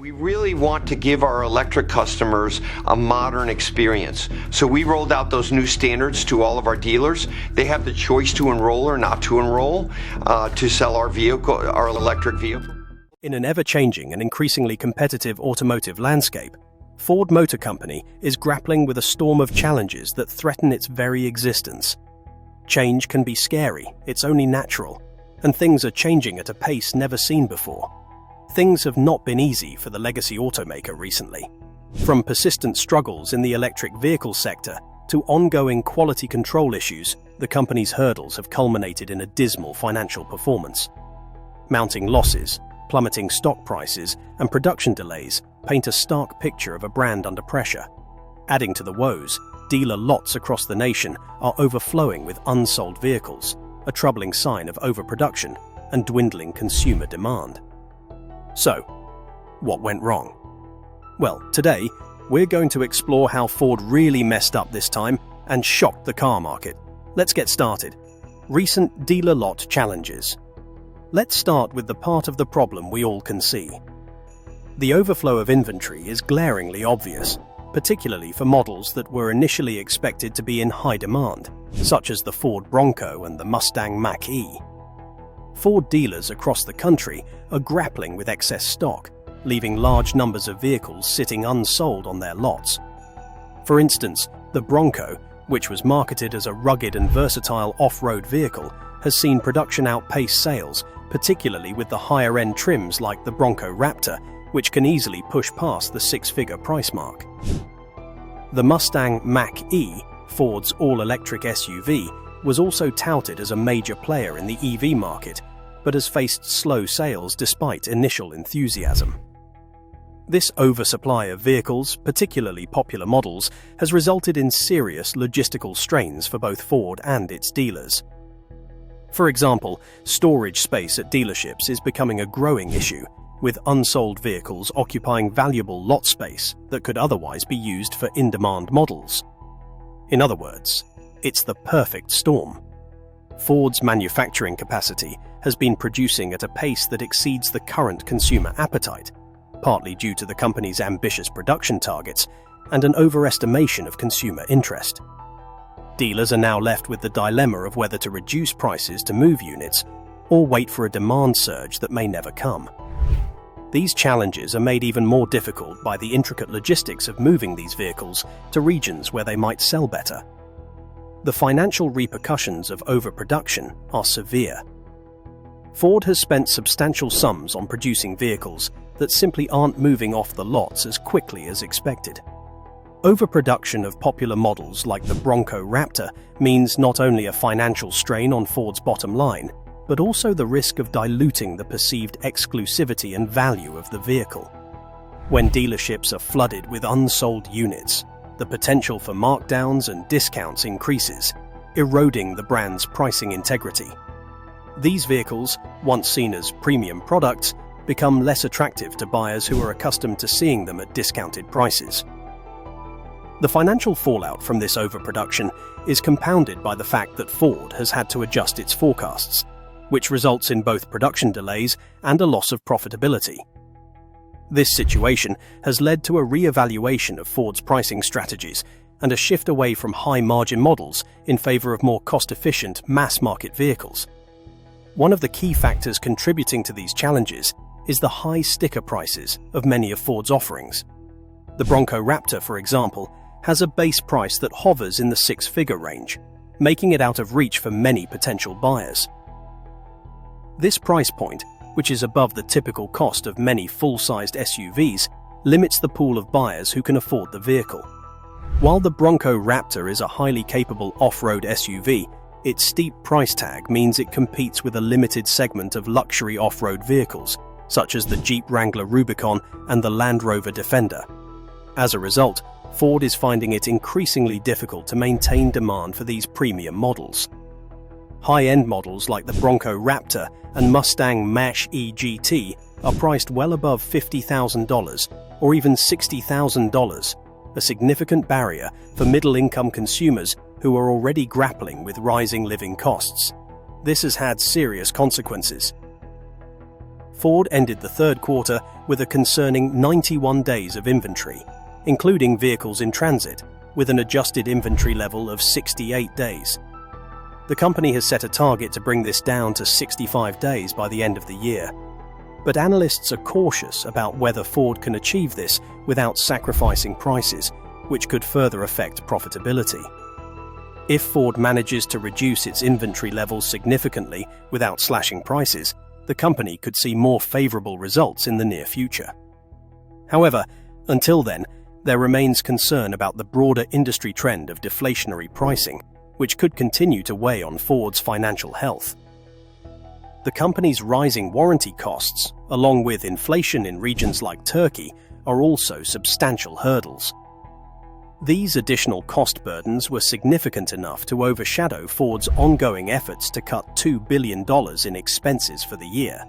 We really want to give our electric customers a modern experience. So we rolled out those new standards to all of our dealers. They have the choice to enroll or not to enroll to sell our electric vehicle. In an ever-changing and increasingly competitive automotive landscape, Ford Motor Company is grappling with a storm of challenges that threaten its very existence. Change can be scary, it's only natural, and things are changing at a pace never seen before. Things have not been easy for the legacy automaker recently. From persistent struggles in the electric vehicle sector to ongoing quality control issues, the company's hurdles have culminated in a dismal financial performance. Mounting losses, plummeting stock prices, and production delays paint a stark picture of a brand under pressure. Adding to the woes, dealer lots across the nation are overflowing with unsold vehicles, a troubling sign of overproduction and dwindling consumer demand. So, what went wrong? Well, today, we're going to explore how Ford really messed up this time and shocked the car market. Let's get started. Recent dealer lot challenges. Let's start with the part of the problem we all can see. The overflow of inventory is glaringly obvious, particularly for models that were initially expected to be in high demand, such as the Ford Bronco and the Mustang Mach-E. Ford dealers across the country are grappling with excess stock, leaving large numbers of vehicles sitting unsold on their lots. For instance, the Bronco, which was marketed as a rugged and versatile off-road vehicle, has seen production outpace sales, particularly with the higher-end trims like the Bronco Raptor, which can easily push past the six-figure price mark. The Mustang Mach-E, Ford's all-electric SUV, was also touted as a major player in the EV market, but has faced slow sales despite initial enthusiasm. This oversupply of vehicles, particularly popular models, has resulted in serious logistical strains for both Ford and its dealers. For example, storage space at dealerships is becoming a growing issue, with unsold vehicles occupying valuable lot space that could otherwise be used for in-demand models. In other words, it's the perfect storm. Ford's manufacturing capacity has been producing at a pace that exceeds the current consumer appetite, partly due to the company's ambitious production targets and an overestimation of consumer interest. Dealers are now left with the dilemma of whether to reduce prices to move units or wait for a demand surge that may never come. These challenges are made even more difficult by the intricate logistics of moving these vehicles to regions where they might sell better. The financial repercussions of overproduction are severe. Ford has spent substantial sums on producing vehicles that simply aren't moving off the lots as quickly as expected. Overproduction of popular models like the Bronco Raptor means not only a financial strain on Ford's bottom line, but also the risk of diluting the perceived exclusivity and value of the vehicle. When dealerships are flooded with unsold units, the potential for markdowns and discounts increases, eroding the brand's pricing integrity. These vehicles, once seen as premium products, become less attractive to buyers who are accustomed to seeing them at discounted prices. The financial fallout from this overproduction is compounded by the fact that Ford has had to adjust its forecasts, which results in both production delays and a loss of profitability. This situation has led to a re-evaluation of Ford's pricing strategies and a shift away from high-margin models in favor of more cost-efficient, mass-market vehicles. One of the key factors contributing to these challenges is the high sticker prices of many of Ford's offerings. The Bronco Raptor, for example, has a base price that hovers in the six-figure range, making it out of reach for many potential buyers. This price point, which is above the typical cost of many full-sized SUVs, limits the pool of buyers who can afford the vehicle. While the Bronco Raptor is a highly capable off-road SUV, its steep price tag means it competes with a limited segment of luxury off-road vehicles, such as the Jeep Wrangler Rubicon and the Land Rover Defender. As a result, Ford is finding it increasingly difficult to maintain demand for these premium models. High-end models like the Bronco Raptor and Mustang Mach-E GT are priced well above $50,000 or even $60,000, a significant barrier for middle-income consumers who are already grappling with rising living costs. This has had serious consequences. Ford ended the third quarter with a concerning 91 days of inventory, including vehicles in transit, with an adjusted inventory level of 68 days. The company has set a target to bring this down to 65 days by the end of the year. But analysts are cautious about whether Ford can achieve this without sacrificing prices, which could further affect profitability. If Ford manages to reduce its inventory levels significantly without slashing prices, the company could see more favorable results in the near future. However, until then, there remains concern about the broader industry trend of deflationary pricing, which could continue to weigh on Ford's financial health. The company's rising warranty costs, along with inflation in regions like Turkey, are also substantial hurdles. These additional cost burdens were significant enough to overshadow Ford's ongoing efforts to cut $2 billion in expenses for the year.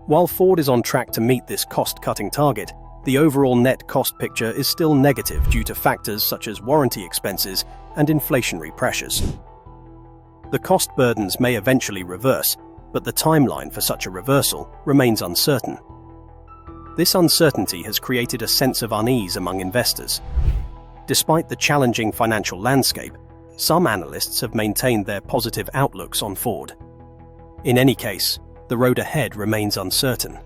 While Ford is on track to meet this cost-cutting target, the overall net cost picture is still negative due to factors such as warranty expenses and inflationary pressures. The cost burdens may eventually reverse, but the timeline for such a reversal remains uncertain. This uncertainty has created a sense of unease among investors. Despite the challenging financial landscape, some analysts have maintained their positive outlooks on Ford. In any case, the road ahead remains uncertain.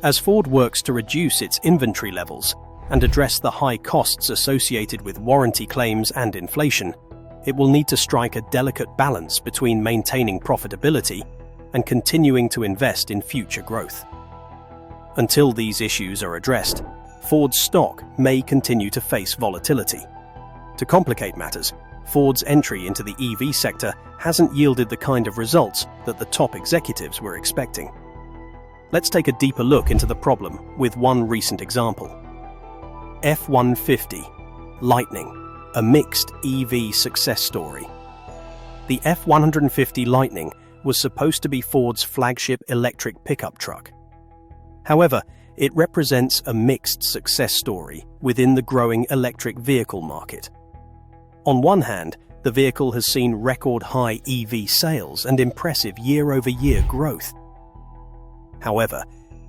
As Ford works to reduce its inventory levels and address the high costs associated with warranty claims and inflation, it will need to strike a delicate balance between maintaining profitability and continuing to invest in future growth. Until these issues are addressed, Ford's stock may continue to face volatility. To complicate matters, Ford's entry into the EV sector hasn't yielded the kind of results that the top executives were expecting. Let's take a deeper look into the problem with one recent example. F150 Lightning, a mixed EV success story. The F150 Lightning was supposed to be Ford's flagship electric pickup truck. However, it represents a mixed success story within the growing electric vehicle market. On one hand, the vehicle has seen record-high EV sales and impressive year-over-year growth. However,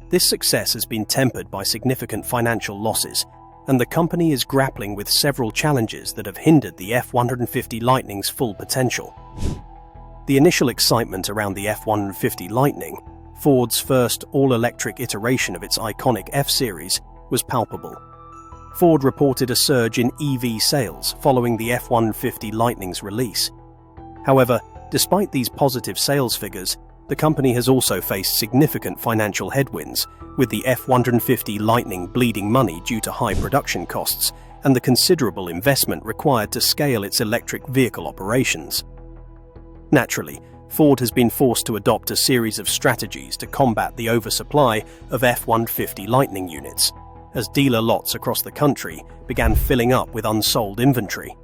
this success has been tempered by significant financial losses, and the company is grappling with several challenges that have hindered the F150 Lightning's full potential. The initial excitement around the F150 Lightning, Ford's first all-electric iteration of its iconic F-Series, was palpable. Ford reported a surge in EV sales following the F150 Lightning's release. However, despite these positive sales figures, the company has also faced significant financial headwinds, with the F150 Lightning bleeding money due to high production costs and the considerable investment required to scale its electric vehicle operations. Naturally, Ford has been forced to adopt a series of strategies to combat the oversupply of F150 Lightning units, as dealer lots across the country began filling up with unsold inventory.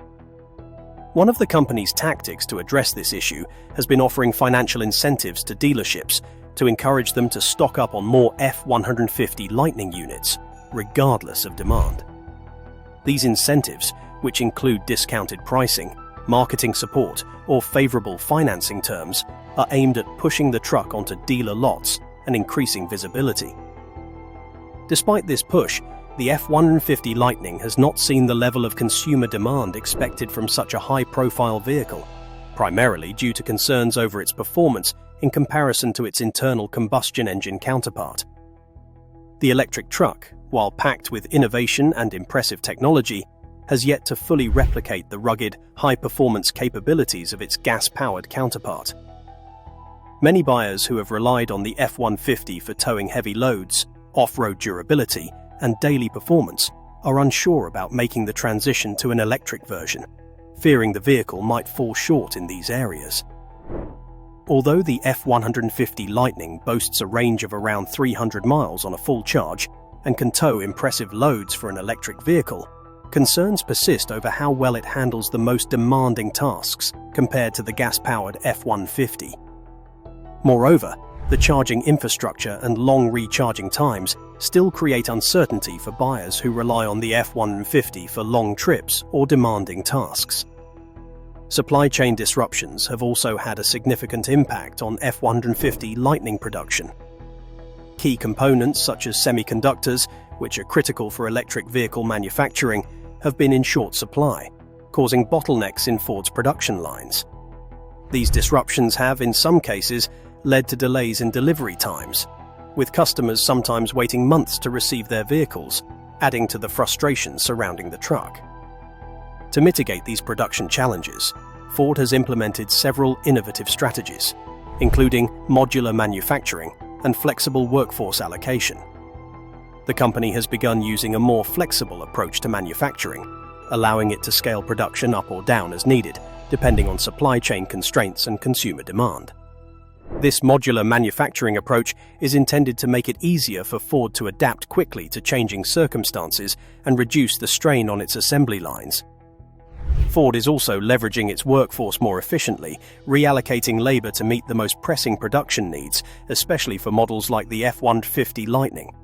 One of the company's tactics to address this issue has been offering financial incentives to dealerships to encourage them to stock up on more F150 Lightning units, regardless of demand. These incentives, which include discounted pricing, marketing support, or favorable financing terms, are aimed at pushing the truck onto dealer lots and increasing visibility. Despite this push, the F150 Lightning has not seen the level of consumer demand expected from such a high-profile vehicle, primarily due to concerns over its performance in comparison to its internal combustion engine counterpart. The electric truck, while packed with innovation and impressive technology, has yet to fully replicate the rugged, high-performance capabilities of its gas-powered counterpart. Many buyers who have relied on the F150 for towing heavy loads, off-road durability, and daily performance are unsure about making the transition to an electric version, fearing the vehicle might fall short in these areas. Although the F150 Lightning boasts a range of around 300 miles on a full charge and can tow impressive loads for an electric vehicle, concerns persist over how well it handles the most demanding tasks compared to the gas-powered F150. Moreover, the charging infrastructure and long recharging times still create uncertainty for buyers who rely on the F150 for long trips or demanding tasks. Supply chain disruptions have also had a significant impact on F150 Lightning production. Key components such as semiconductors, which are critical for electric vehicle manufacturing, have been in short supply, causing bottlenecks in Ford's production lines. These disruptions have, in some cases, led to delays in delivery times, with customers sometimes waiting months to receive their vehicles, adding to the frustration surrounding the truck. To mitigate these production challenges, Ford has implemented several innovative strategies, including modular manufacturing and flexible workforce allocation. The company has begun using a more flexible approach to manufacturing, allowing it to scale production up or down as needed, depending on supply chain constraints and consumer demand. This modular manufacturing approach is intended to make it easier for Ford to adapt quickly to changing circumstances and reduce the strain on its assembly lines. Ford is also leveraging its workforce more efficiently, reallocating labor to meet the most pressing production needs, especially for models like the F150 Lightning.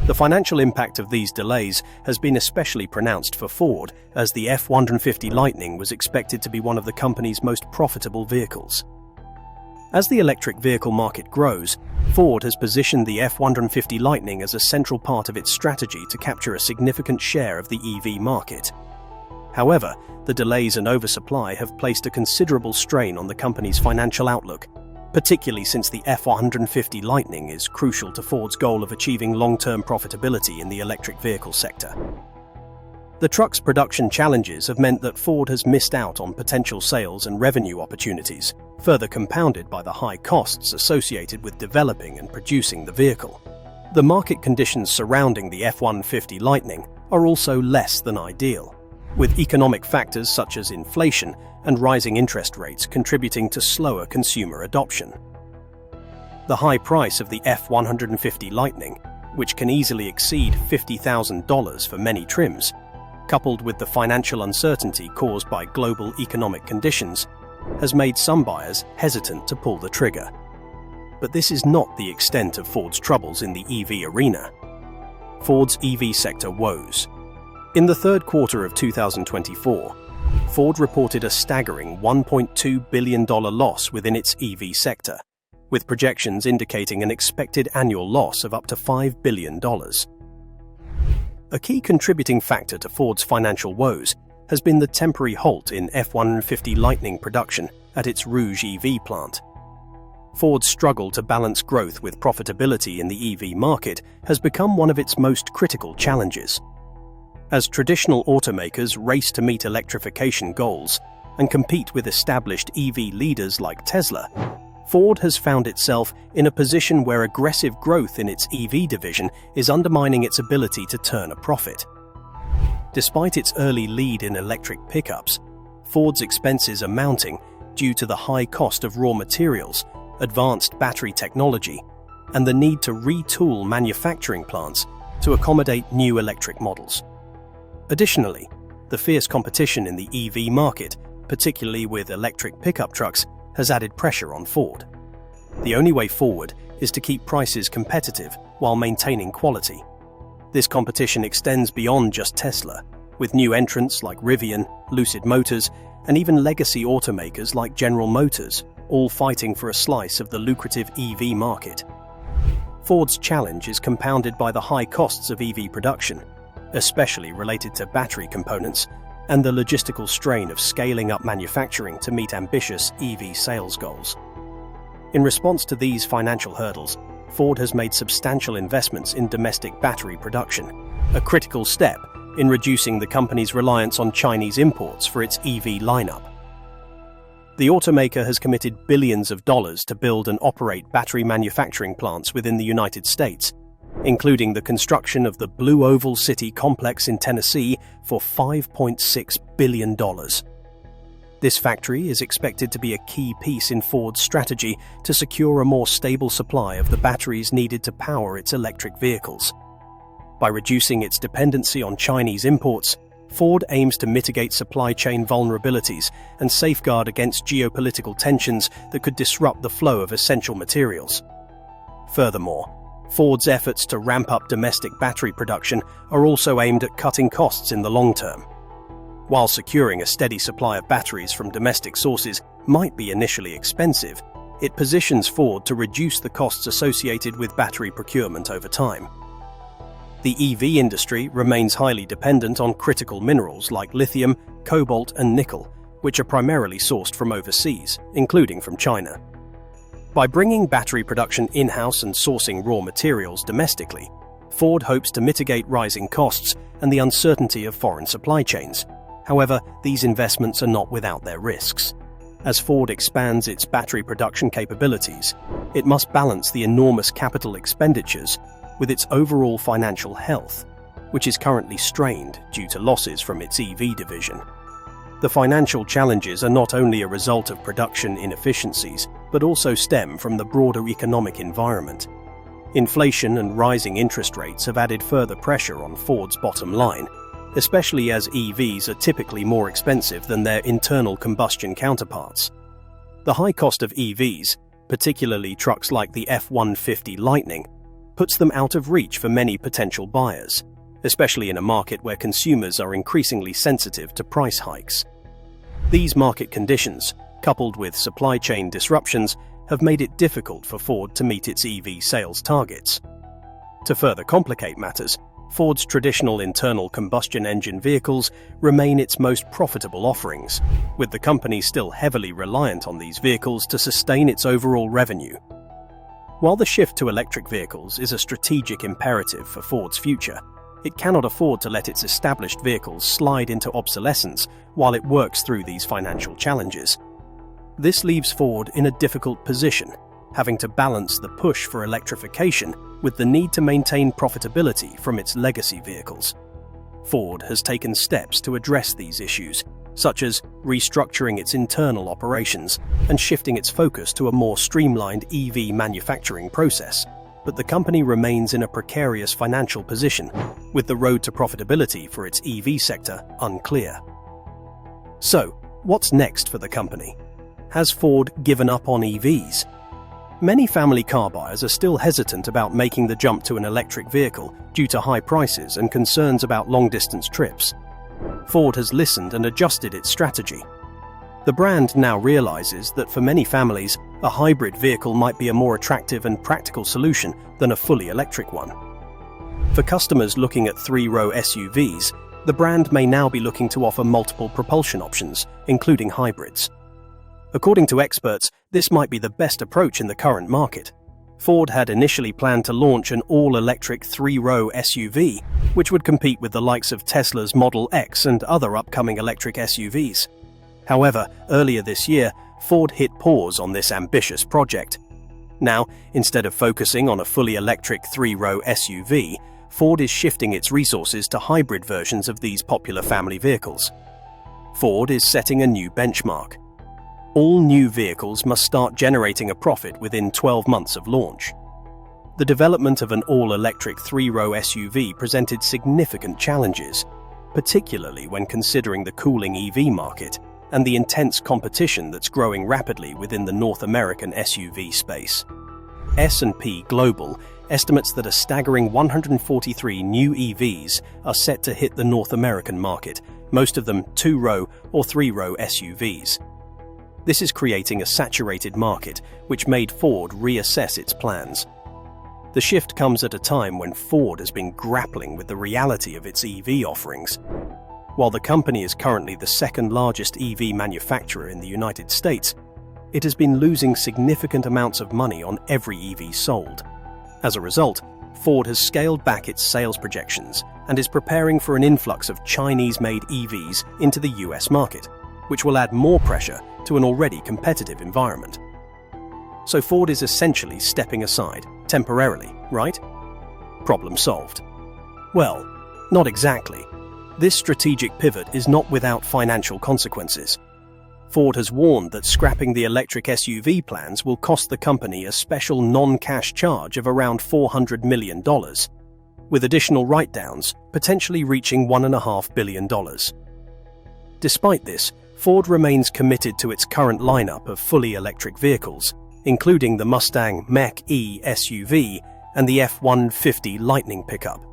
The financial impact of these delays has been especially pronounced for Ford, as the F150 Lightning was expected to be one of the company's most profitable vehicles. As the electric vehicle market grows, Ford has positioned the F150 Lightning as a central part of its strategy to capture a significant share of the EV market. However, the delays and oversupply have placed a considerable strain on the company's financial outlook, particularly since the F150 Lightning is crucial to Ford's goal of achieving long-term profitability in the electric vehicle sector. The truck's production challenges have meant that Ford has missed out on potential sales and revenue opportunities, further compounded by the high costs associated with developing and producing the vehicle. The market conditions surrounding the F150 Lightning are also less than ideal, with economic factors such as inflation and rising interest rates contributing to slower consumer adoption. The high price of the F150 Lightning, which can easily exceed $50,000 for many trims, coupled with the financial uncertainty caused by global economic conditions, has made some buyers hesitant to pull the trigger. But this is not the extent of Ford's troubles in the EV arena. Ford's EV sector woes. In the third quarter of 2024, Ford reported a staggering $1.2 billion loss within its EV sector, with projections indicating an expected annual loss of up to $5 billion. A key contributing factor to Ford's financial woes has been the temporary halt in F150 Lightning production at its Rouge EV plant. Ford's struggle to balance growth with profitability in the EV market has become one of its most critical challenges. As traditional automakers race to meet electrification goals and compete with established EV leaders like Tesla, Ford has found itself in a position where aggressive growth in its EV division is undermining its ability to turn a profit. Despite its early lead in electric pickups, Ford's expenses are mounting due to the high cost of raw materials, advanced battery technology, and the need to retool manufacturing plants to accommodate new electric models. Additionally, the fierce competition in the EV market, particularly with electric pickup trucks, has added pressure on Ford. The only way forward is to keep prices competitive while maintaining quality. This competition extends beyond just Tesla, with new entrants like Rivian, Lucid Motors, and even legacy automakers like General Motors, all fighting for a slice of the lucrative EV market. Ford's challenge is compounded by the high costs of EV production, especially related to battery components, and the logistical strain of scaling up manufacturing to meet ambitious EV sales goals. In response to these financial hurdles, Ford has made substantial investments in domestic battery production, a critical step in reducing the company's reliance on Chinese imports for its EV lineup. The automaker has committed billions of dollars to build and operate battery manufacturing plants within the United States, including the construction of the Blue Oval City complex in Tennessee for $5.6 billion. This factory is expected to be a key piece in Ford's strategy to secure a more stable supply of the batteries needed to power its electric vehicles. By reducing its dependency on Chinese imports, Ford aims to mitigate supply chain vulnerabilities and safeguard against geopolitical tensions that could disrupt the flow of essential materials. Furthermore, Ford's efforts to ramp up domestic battery production are also aimed at cutting costs in the long term. While securing a steady supply of batteries from domestic sources might be initially expensive, it positions Ford to reduce the costs associated with battery procurement over time. The EV industry remains highly dependent on critical minerals like lithium, cobalt, and nickel, which are primarily sourced from overseas, including from China. By bringing battery production in-house and sourcing raw materials domestically, Ford hopes to mitigate rising costs and the uncertainty of foreign supply chains. However, these investments are not without their risks. As Ford expands its battery production capabilities, it must balance the enormous capital expenditures with its overall financial health, which is currently strained due to losses from its EV division. The financial challenges are not only a result of production inefficiencies, but also stem from the broader economic environment. Inflation and rising interest rates have added further pressure on Ford's bottom line, especially as EVs are typically more expensive than their internal combustion counterparts. The high cost of EVs, particularly trucks like the F150 Lightning, puts them out of reach for many potential buyers, especially in a market where consumers are increasingly sensitive to price hikes. These market conditions, coupled with supply chain disruptions, have made it difficult for Ford to meet its EV sales targets. To further complicate matters, Ford's traditional internal combustion engine vehicles remain its most profitable offerings, with the company still heavily reliant on these vehicles to sustain its overall revenue. While the shift to electric vehicles is a strategic imperative for Ford's future, it cannot afford to let its established vehicles slide into obsolescence while it works through these financial challenges. This leaves Ford in a difficult position, having to balance the push for electrification with the need to maintain profitability from its legacy vehicles. Ford has taken steps to address these issues, such as restructuring its internal operations and shifting its focus to a more streamlined EV manufacturing process. But the company remains in a precarious financial position, with the road to profitability for its EV sector unclear. So, what's next for the company? Has Ford given up on EVs? Many family car buyers are still hesitant about making the jump to an electric vehicle due to high prices and concerns about long-distance trips. Ford has listened and adjusted its strategy. The brand now realizes that for many families, a hybrid vehicle might be a more attractive and practical solution than a fully electric one. For customers looking at three-row SUVs, the brand may now be looking to offer multiple propulsion options, including hybrids. According to experts, this might be the best approach in the current market. Ford had initially planned to launch an all-electric three-row SUV, which would compete with the likes of Tesla's Model X and other upcoming electric SUVs. However, earlier this year, Ford hit pause on this ambitious project. Now, instead of focusing on a fully electric three-row SUV, Ford is shifting its resources to hybrid versions of these popular family vehicles. Ford is setting a new benchmark. All new vehicles must start generating a profit within 12 months of launch. The development of an all-electric three-row SUV presented significant challenges, particularly when considering the cooling EV market and the intense competition that's growing rapidly within the North American SUV space. S&P Global estimates that a staggering 143 new EVs are set to hit the North American market, most of them two-row or three-row SUVs. This is creating a saturated market, which made Ford reassess its plans. The shift comes at a time when Ford has been grappling with the reality of its EV offerings. While the company is currently the second largest EV manufacturer in the United States, it has been losing significant amounts of money on every EV sold. As a result, Ford has scaled back its sales projections and is preparing for an influx of Chinese-made EVs into the US market, which will add more pressure to an already competitive environment. So Ford is essentially stepping aside, temporarily, right? Problem solved. Well, not exactly. This strategic pivot is not without financial consequences. Ford has warned that scrapping the electric SUV plans will cost the company a special non-cash charge of around $400 million, with additional write-downs potentially reaching $1.5 billion. Despite this, Ford remains committed to its current lineup of fully electric vehicles, including the Mustang Mach-E SUV and the F150 Lightning pickup.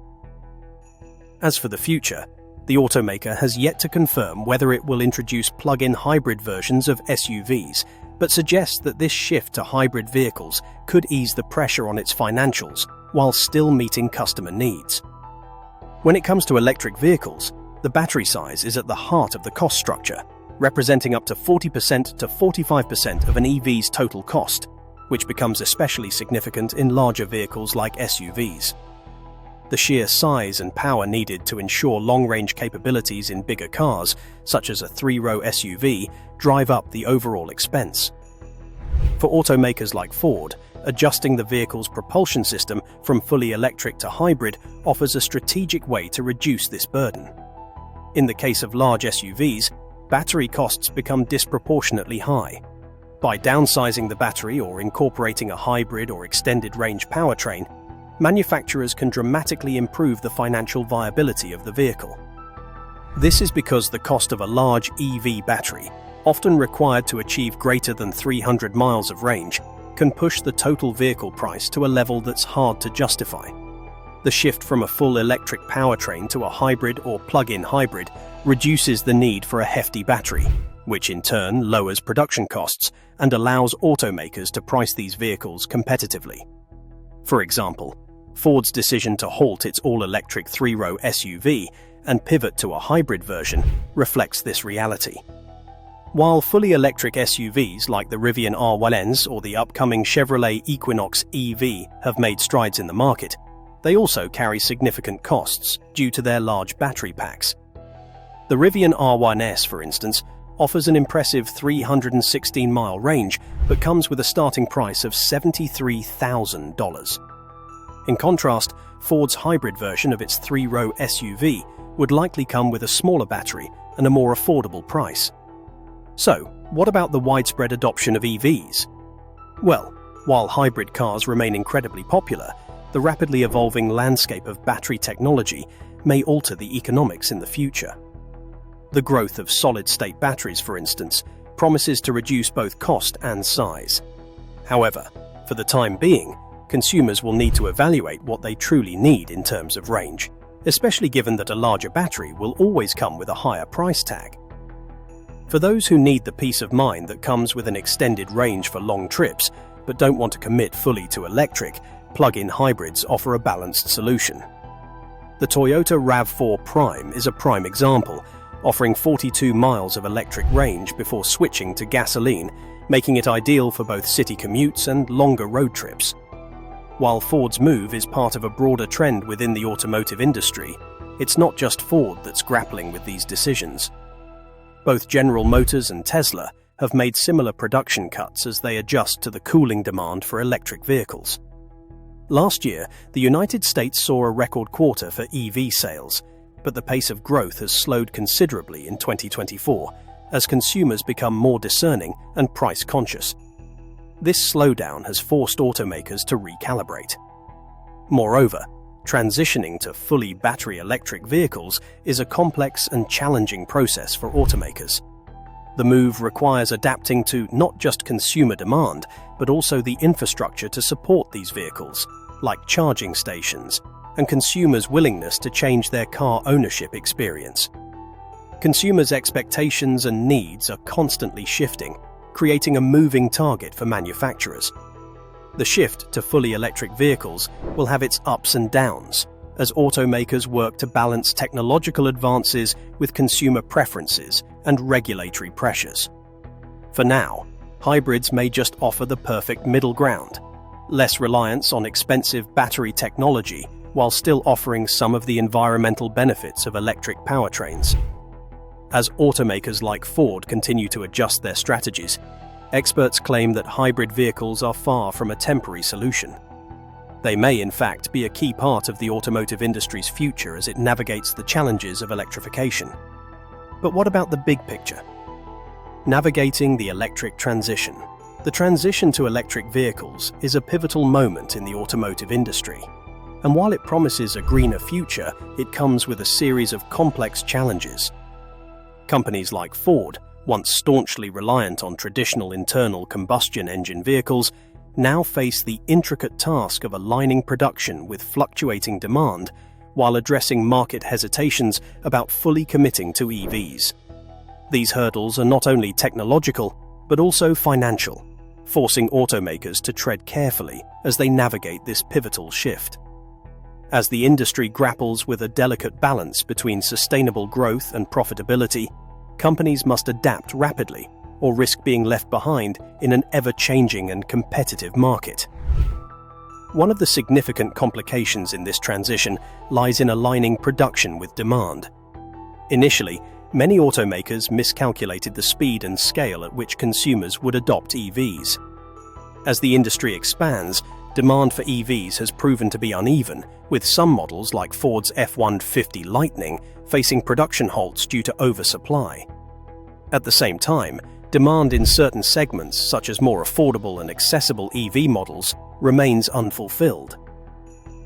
As for the future, the automaker has yet to confirm whether it will introduce plug-in hybrid versions of SUVs but suggests that this shift to hybrid vehicles could ease the pressure on its financials while still meeting customer needs. When it comes to electric vehicles, the battery size is at the heart of the cost structure, representing up to 40% to 45% of an EV's total cost, which becomes especially significant in larger vehicles like SUVs. The sheer size and power needed to ensure long-range capabilities in bigger cars, such as a 3-row SUV, drive up the overall expense. For automakers like Ford, adjusting the vehicle's propulsion system from fully electric to hybrid offers a strategic way to reduce this burden. In the case of large SUVs, battery costs become disproportionately high. By downsizing the battery or incorporating a hybrid or extended range powertrain, manufacturers can dramatically improve the financial viability of the vehicle. This is because the cost of a large EV battery, often required to achieve greater than 300 miles of range, can push the total vehicle price to a level that's hard to justify. The shift from a full electric powertrain to a hybrid or plug-in hybrid reduces the need for a hefty battery, which in turn lowers production costs and allows automakers to price these vehicles competitively. For example, Ford's decision to halt its all-electric 3-row SUV and pivot to a hybrid version reflects this reality. While fully electric SUVs like the Rivian R1S or the upcoming Chevrolet Equinox EV have made strides in the market, they also carry significant costs due to their large battery packs. The Rivian R1S, for instance, offers an impressive 316-mile range but comes with a starting price of $73,000. In contrast, Ford's hybrid version of its 3-row SUV would likely come with a smaller battery and a more affordable price. So, what about the widespread adoption of EVs? Well, while hybrid cars remain incredibly popular, the rapidly evolving landscape of battery technology may alter the economics in the future. The growth of solid-state batteries, for instance, promises to reduce both cost and size. However, for the time being, consumers will need to evaluate what they truly need in terms of range, especially given that a larger battery will always come with a higher price tag. For those who need the peace of mind that comes with an extended range for long trips, but don't want to commit fully to electric, plug-in hybrids offer a balanced solution. The Toyota RAV4 Prime is a prime example, offering 42 miles of electric range before switching to gasoline, making it ideal for both city commutes and longer road trips. While Ford's move is part of a broader trend within the automotive industry, it's not just Ford that's grappling with these decisions. Both General Motors and Tesla have made similar production cuts as they adjust to the cooling demand for electric vehicles. Last year, the United States saw a record quarter for EV sales, but the pace of growth has slowed considerably in 2024 as consumers become more discerning and price-conscious. This slowdown has forced automakers to recalibrate. Moreover, transitioning to fully battery electric vehicles is a complex and challenging process for automakers. The move requires adapting to not just consumer demand, but also the infrastructure to support these vehicles, like charging stations, and consumers' willingness to change their car ownership experience. Consumers' expectations and needs are constantly shifting, creating a moving target for manufacturers. The shift to fully electric vehicles will have its ups and downs, as automakers work to balance technological advances with consumer preferences and regulatory pressures. For now, hybrids may just offer the perfect middle ground, less reliance on expensive battery technology while still offering some of the environmental benefits of electric powertrains. As automakers like Ford continue to adjust their strategies, experts claim that hybrid vehicles are far from a temporary solution. They may, in fact, be a key part of the automotive industry's future as it navigates the challenges of electrification. But what about the big picture? Navigating the electric transition. The transition to electric vehicles is a pivotal moment in the automotive industry. And while it promises a greener future, it comes with a series of complex challenges. Companies like Ford, once staunchly reliant on traditional internal combustion engine vehicles, now face the intricate task of aligning production with fluctuating demand while addressing market hesitations about fully committing to EVs. These hurdles are not only technological, but also financial, forcing automakers to tread carefully as they navigate this pivotal shift. As the industry grapples with a delicate balance between sustainable growth and profitability, companies must adapt rapidly or risk being left behind in an ever-changing and competitive market. One of the significant complications in this transition lies in aligning production with demand. Initially, many automakers miscalculated the speed and scale at which consumers would adopt EVs. As the industry expands, demand for EVs has proven to be uneven, with some models like Ford's F150 Lightning facing production halts due to oversupply. At the same time, demand in certain segments, such as more affordable and accessible EV models, remains unfulfilled.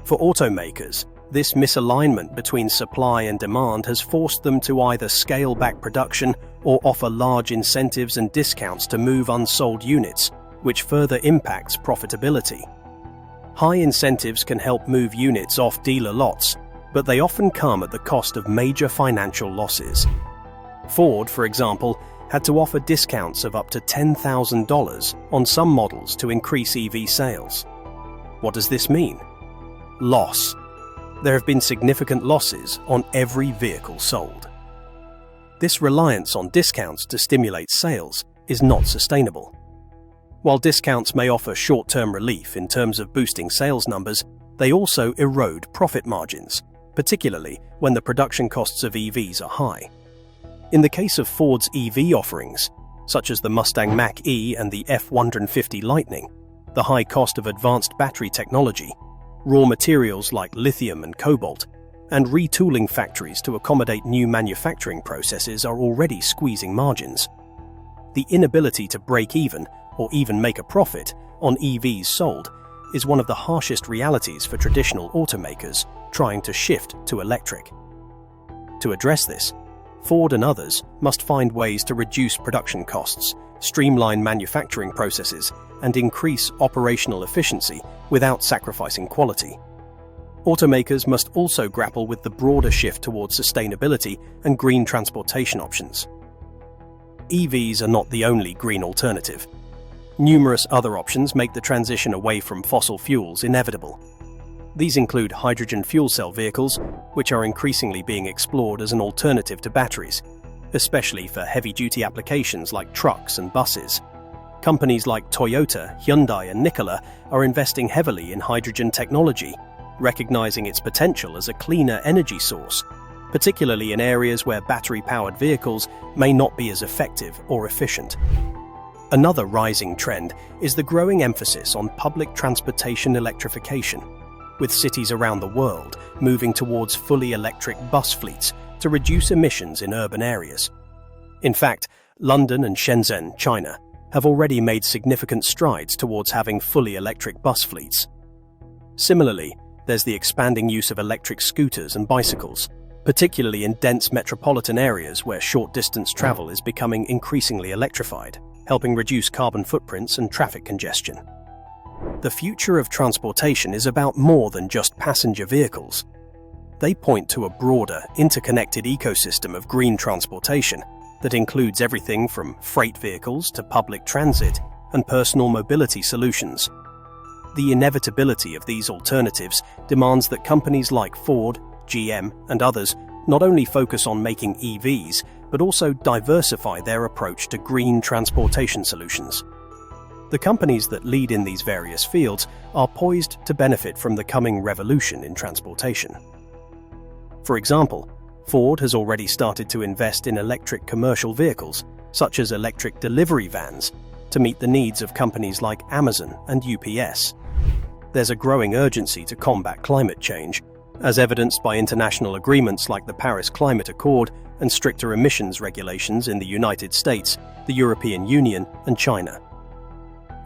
For automakers, this misalignment between supply and demand has forced them to either scale back production or offer large incentives and discounts to move unsold units, which further impacts profitability. High incentives can help move units off dealer lots, but they often come at the cost of major financial losses. Ford, for example, had to offer discounts of up to $10,000 on some models to increase EV sales. What does this mean? Loss. There have been significant losses on every vehicle sold. This reliance on discounts to stimulate sales is not sustainable. While discounts may offer short-term relief in terms of boosting sales numbers, they also erode profit margins, particularly when the production costs of EVs are high. In the case of Ford's EV offerings, such as the Mustang Mach-E and the F150 Lightning, the high cost of advanced battery technology, raw materials like lithium and cobalt, and retooling factories to accommodate new manufacturing processes are already squeezing margins. The inability to break even or even make a profit on EVs sold is one of the harshest realities for traditional automakers trying to shift to electric. To address this, Ford and others must find ways to reduce production costs, streamline manufacturing processes, and increase operational efficiency without sacrificing quality. Automakers must also grapple with the broader shift towards sustainability and green transportation options. EVs are not the only green alternative. Numerous other options make the transition away from fossil fuels inevitable. These include hydrogen fuel cell vehicles, which are increasingly being explored as an alternative to batteries, especially for heavy-duty applications like trucks and buses. Companies like Toyota, Hyundai, and Nikola are investing heavily in hydrogen technology, recognizing its potential as a cleaner energy source, particularly in areas where battery-powered vehicles may not be as effective or efficient. Another rising trend is the growing emphasis on public transportation electrification, with cities around the world moving towards fully electric bus fleets to reduce emissions in urban areas. In fact, London and Shenzhen, China, have already made significant strides towards having fully electric bus fleets. Similarly, there's the expanding use of electric scooters and bicycles, particularly in dense metropolitan areas where short-distance travel is becoming increasingly electrified, helping reduce carbon footprints and traffic congestion. The future of transportation is about more than just passenger vehicles. They point to a broader, interconnected ecosystem of green transportation that includes everything from freight vehicles to public transit and personal mobility solutions. The inevitability of these alternatives demands that companies like Ford, GM, and others not only focus on making EVs, but also diversify their approach to green transportation solutions. The companies that lead in these various fields are poised to benefit from the coming revolution in transportation. For example, Ford has already started to invest in electric commercial vehicles, such as electric delivery vans, to meet the needs of companies like Amazon and UPS. There's a growing urgency to combat climate change, as evidenced by international agreements like the Paris Climate Accord and stricter emissions regulations in the United States, the European Union, and China.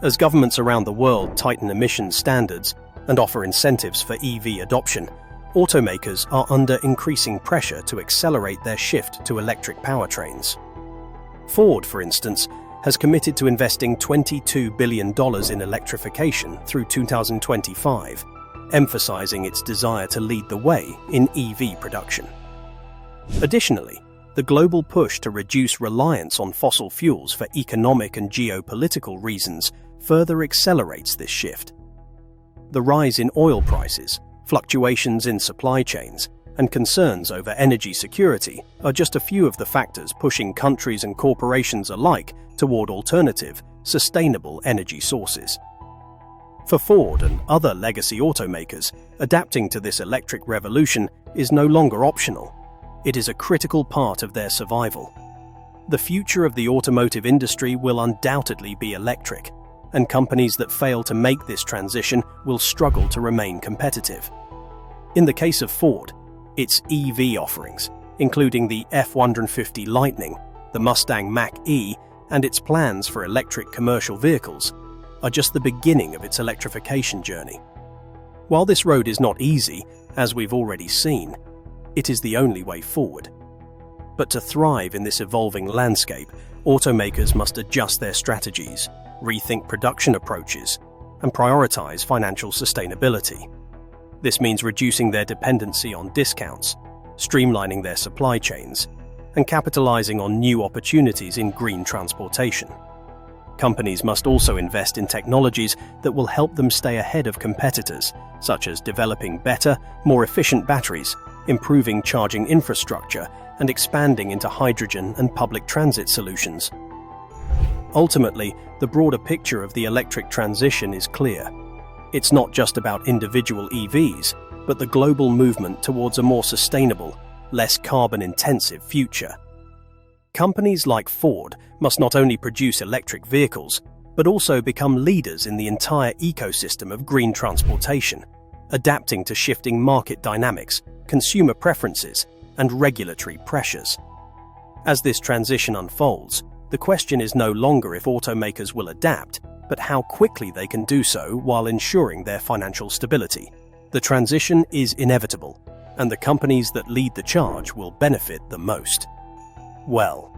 As governments around the world tighten emissions standards and offer incentives for EV adoption, automakers are under increasing pressure to accelerate their shift to electric powertrains. Ford, for instance, has committed to investing $22 billion in electrification through 2025, emphasizing its desire to lead the way in EV production. Additionally, The global push to reduce reliance on fossil fuels for economic and geopolitical reasons further accelerates this shift. The rise in oil prices, fluctuations in supply chains, and concerns over energy security are just a few of the factors pushing countries and corporations alike toward alternative, sustainable energy sources. For Ford and other legacy automakers, adapting to this electric revolution is no longer optional. It is a critical part of their survival. The future of the automotive industry will undoubtedly be electric, and companies that fail to make this transition will struggle to remain competitive. In the case of Ford, its EV offerings, including the F150 Lightning, the Mustang Mach-E, and its plans for electric commercial vehicles, are just the beginning of its electrification journey. While this road is not easy, as we've already seen, it is the only way forward. But to thrive in this evolving landscape, automakers must adjust their strategies, rethink production approaches, and prioritize financial sustainability. This means reducing their dependency on discounts, streamlining their supply chains, and capitalizing on new opportunities in green transportation. Companies must also invest in technologies that will help them stay ahead of competitors, such as developing better, more efficient batteries, improving charging infrastructure, and expanding into hydrogen and public transit solutions. Ultimately, the broader picture of the electric transition is clear. It's not just about individual EVs, but the global movement towards a more sustainable, less carbon-intensive future. Companies like Ford must not only produce electric vehicles, but also become leaders in the entire ecosystem of green transportation, adapting to shifting market dynamics, consumer preferences, and regulatory pressures. As this transition unfolds, the question is no longer if automakers will adapt, but how quickly they can do so while ensuring their financial stability. The transition is inevitable, and the companies that lead the charge will benefit the most. Well,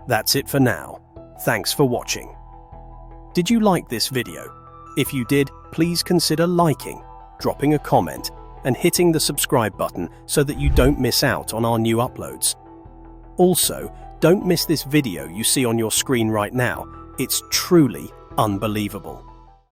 that's it for now. Thanks for watching. Did you like this video? If you did, please consider liking, dropping a comment, and hitting the subscribe button so that you don't miss out on our new uploads. Also, don't miss this video you see on your screen right now. It's truly unbelievable.